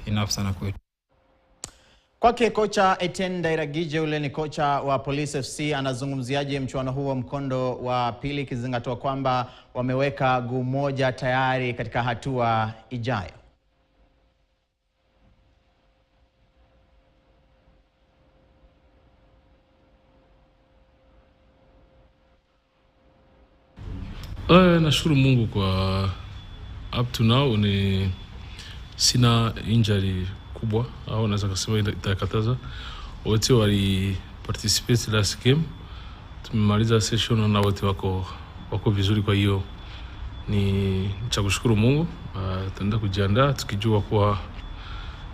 enough sana kwetu. Kwake kocha Etienne Ndairagije, ule ni kocha wa Police FC, anazungumziaje mchuano huo mkondo wa pili kizingatiwa kwamba wameweka guu moja tayari katika hatua ijayo? Nashukuru Mungu kwa up to now ni sina injury kubwa au naweza kusema itakataza. Wote wali participate last game. Tumemaliza session na wote wako vizuri, kwa hiyo ni cha kushukuru Mungu. Tunaenda kujiandaa tukijua kwa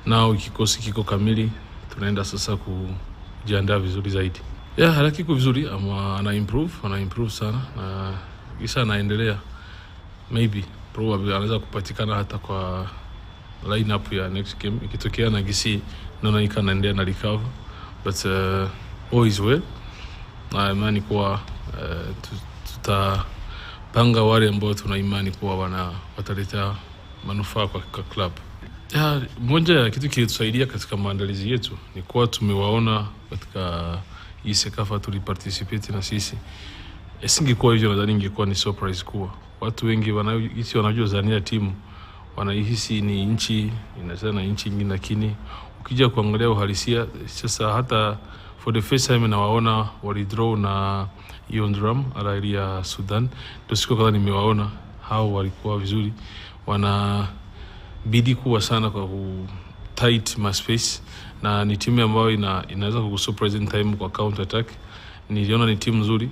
nao kikosi kiko kamili, tunaenda sasa kujiandaa vizuri zaidi. Haraki iko vizuri, ana improve sana na kisha anaendelea. Maybe probably anaweza kupatikana hata kwa lineup ya next game ikitokea na gisi naona anaendelea na recover, but all is well. Na imani kwa tutapanga wale ambao tuna imani kwa wataleta manufaa kwa club. Moja ya kitu kilitusaidia katika maandalizi yetu ni kwa tumewaona katika hii Sekafa tuliparticipate na sisi. Isingekuwa hivyo nadhani ingekuwa ni surprise kuwa watu wengi wanajua zania timu wanahisi ni nchi inacheza na nchi nyingine, lakini ukija kuangalia uhalisia sasa, hata for the first time nawaona walidraw na Drum Al-Ahly ya Sudan. Ndio siku kadhaa nimewaona hao walikuwa vizuri, wana bidii kubwa sana kwa tight space, na ni timu ambayo inaweza kukusurprise in time kwa counter attack. Niliona ni timu nzuri,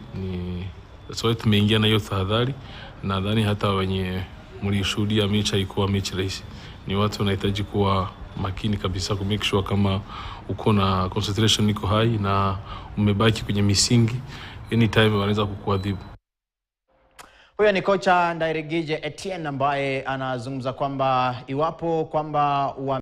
that's why tumeingia na hiyo tahadhari. Nadhani hata wenye mlishuhudia mechi haikuwa mechi rahisi. Ni watu wanahitaji kuwa makini kabisa ku make sure kama uko na concentration iko high na umebaki kwenye misingi, anytime wanaweza kukuadhibu. Huyo ni kocha Ndairagije Etienne ambaye anazungumza kwamba iwapo kwamba